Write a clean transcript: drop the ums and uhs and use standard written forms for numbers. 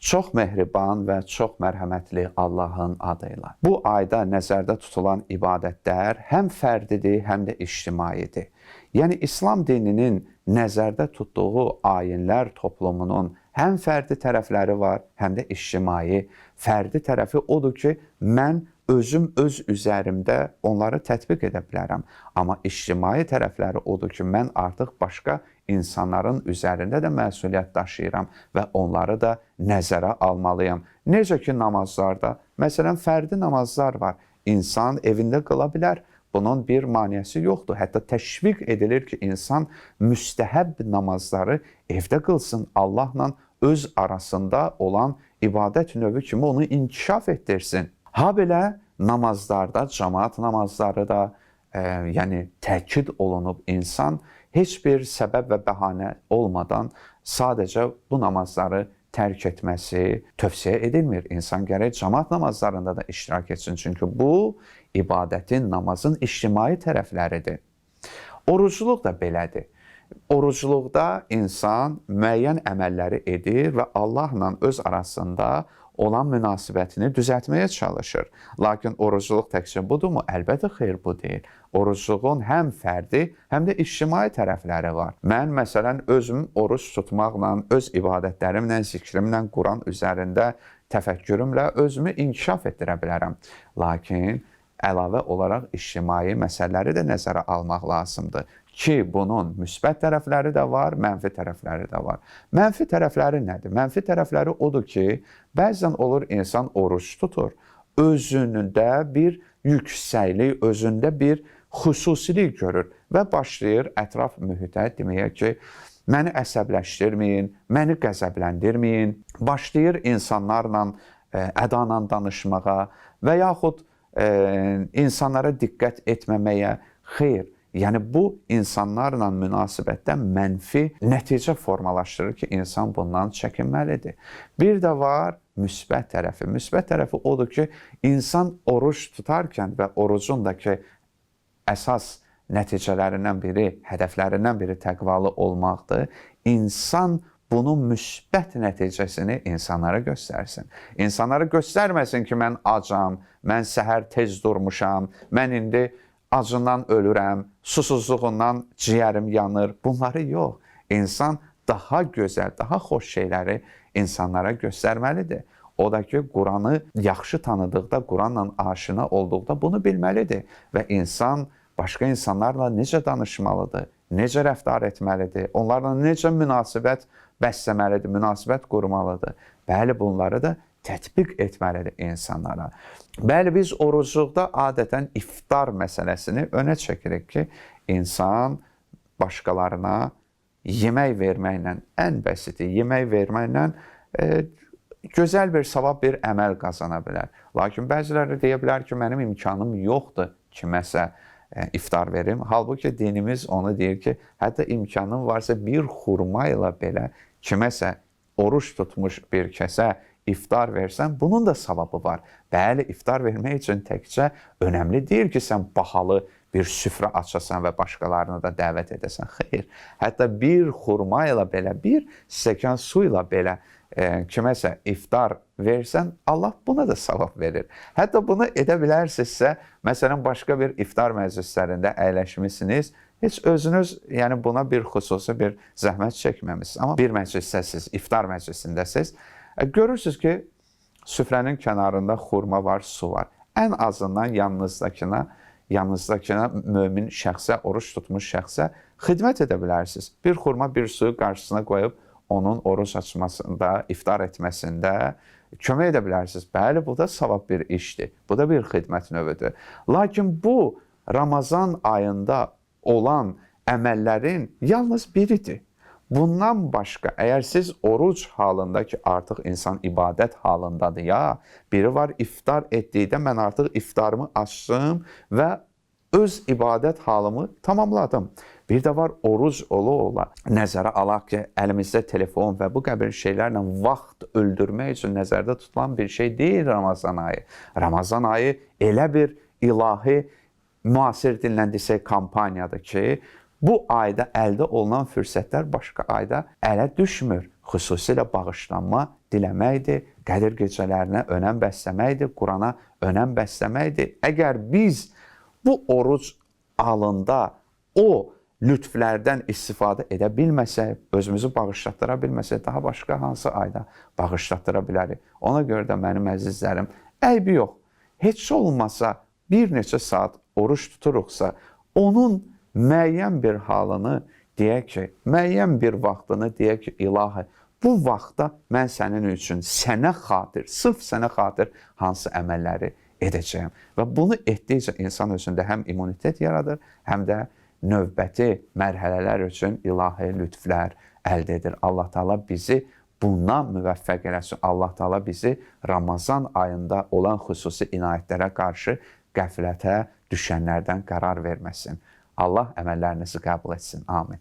Çox mehriban və çox mərhəmətli Allahın adıyla. Bu ayda nəzərdə tutulan ibadətlər həm fərdidir, həm də ictimaidir. Yəni, İslam dininin nəzərdə tutduğu ayinlər toplumunun həm fərdi tərəfləri var, həm də ictimai. Fərdi tərəfi odur ki, mən özüm öz üzərimdə onları tətbiq edə bilərəm. Amma ictimai tərəfləri odur ki, mən artıq başqa insanların üzərində də məsuliyyət daşıyıram və onları da nəzərə almalıyam. Necə ki, namazlarda, məsələn, fərdi namazlar var. İnsan evində qıla bilər. Bunun bir maneəsi yoxdur. Hətta təşviq edilir ki, insan müstəhəb namazları evdə qılsın. Allahla öz arasında olan ibadət növü kimi onu inkişaf etdirsin. Ha belə namazlarda, cəmaət namazları da yəni təkid olunub, insan heç bir səbəb və bəhanə olmadan sadəcə bu namazları tərk etməsi tövsiyə edilmir. İnsan gərək cəmaət namazlarında da iştirak etsin. Çünki bu, ibadətin, namazın ictimai tərəfləridir. Orucluq da belədir. Orucluqda insan müəyyən əməlləri edir və Allahla öz arasında olan münasibətini düzəltməyə çalışır. Lakin orucluq təkcə budurmu? Əlbəttə xeyr, bu deyil. Orucluğun həm fərdi, həm də ictimai tərəfləri var. Mən, məsələn, özüm oruc tutmaqla, öz ibadətlərimlə, zikrimlə, Quran üzərində təfəkkürümlə özümü inkişaf etdirə bilərəm. Lakin əlavə olaraq ictimai məsələləri də nəzərə almaq lazımdır ki, bunun müsbət tərəfləri də var, mənfi tərəfləri də var. Mənfi tərəfləri nədir? Mənfi tərəfləri odur ki, bəzən olur insan oruç tutur, özündə bir yüksəklik, özündə bir xüsusilik görür və başlayır ətraf mühitə deməyə ki, məni əsəbləşdirməyin, məni qəzəbləndirməyin, başlayır insanlarla, ədanla danışmağa və yaxud insanlara diqqət etməməyə. Xeyr, yəni bu insanlarla münasibətdə mənfi nəticə formalaşdırır ki, insan bundan çəkinməlidir. Bir də var müsbət tərəfi. Müsbət tərəfi odur ki, insan oruç tutarkən və orucun da ki, əsas nəticələrindən biri, hədəflərindən biri təqvalı olmaqdır. İnsan bunun müsbət nəticəsini insanlara göstərsin. İnsanlara göstərməsin ki, mən acam, mən səhər tez durmuşam, mən indi acından ölürəm, susuzluğundan ciyərim yanır. Bunları yox. İnsan daha gözəl, daha xoş şeyləri insanlara göstərməlidir. O da ki, Quranı yaxşı tanıdıqda, Quranla aşina olduqda bunu bilməlidir. Və insan başqa insanlarla necə danışmalıdır, necə rəftar etməlidir, onlarla necə münasibət bəsləməlidir, münasibət qurmalıdır. Bəli, bunları da tətbiq etməlidir insanlara. Bəli, biz orucluqda adətən iftar məsələsini önə çəkirik ki, insan başqalarına yemək verməklə, ən bəsiti yemək verməklə gözəl bir savab, bir əməl qazana bilər. Lakin bəziləri deyə bilər ki, mənim imkanım yoxdur kiməsə iftar verim. Halbuki dinimiz onu deyir ki, hətta imkanın varsa bir xurma ilə belə kiməsə oruç tutmuş bir kəsə iftar versən, bunun da savabı var. Bəli, iftar vermək üçün təkcə önəmli deyil ki, sən bahalı bir süfrə açasan və başqalarını da dəvət edəsən. Xeyr, hətta bir xurma ilə belə, bir stəkan su ilə belə kiməsə iftar versən, Allah buna da savab verir. Hətta bunu edə bilərsinizsə, məsələn, başqa bir iftar məclislərində əyləşmişsiniz, heç özünüz yəni buna bir xüsusi bir zəhmət çəkməmişsiniz. Amma bir məclisdəsiz, iftar məclisindəsiz, görürsünüz ki, süfrənin kənarında xurma var, su var. Ən azından yanınızdakına mömin şəxsə, oruç tutmuş şəxsə xidmət edə bilərsiniz. Bir xurma, bir suyu qarşısına qoyub, onun oruç açmasında, iftar etməsində kömək edə bilərsiniz. Bəli, bu da savab bir işdir. Bu da bir xidmət növüdür. Lakin bu, Ramazan ayında olan əməllərin yalnız biridir. Bundan başqa, əgər siz oruc halında ki, artıq insan ibadət halındadır ya, biri var iftar etdikdə mən artıq iftarımı açdım və öz ibadət halımı tamamladım. Bir də var oruc ola nəzərə alaq ki, əlimizdə telefon və bu qəbir şeylərlə vaxt öldürmək üçün nəzərdə tutulan bir şey deyil Ramazan ayı. Ramazan ayı elə bir ilahi müasir dillə desək kampaniyadır ki, bu ayda əldə olunan fürsətlər başqa ayda ələ düşmür. xüsusilə bağışlanma diləməkdir, Qədir gecələrinə önəm bəsləməkdir, Qurana önəm bəsləməkdir. Əgər biz bu oruc alında o lütflərdən istifadə edə bilməsək, özümüzü bağışlatdıra bilməsək, daha başqa hansı ayda bağışlatdıra bilərik? Ona görə də mənim əzizlərim, əybi yox, heç olmasa bir neçə saat oruç tuturuqsa, onun müəyyən bir halını deyək ki, müəyyən bir vaxtını deyək ki, ilahi, bu vaxtda mən sənin üçün, sənə xatir, sırf sənə xatir hansı əməlləri edəcəyim. Və bunu etdikcə insan özündə həm immunitet yaradır, həm də növbəti mərhələlər üçün ilahi lütflər əldə edir. Allah Teala bizi bundan müvəffəq eləsin. Allah Teala bizi Ramazan ayında olan xüsusi inayətlərə qarşı qəflətə düşənlərdən qərar verməsin. Allah əməllərinizi qəbul etsin. Amin.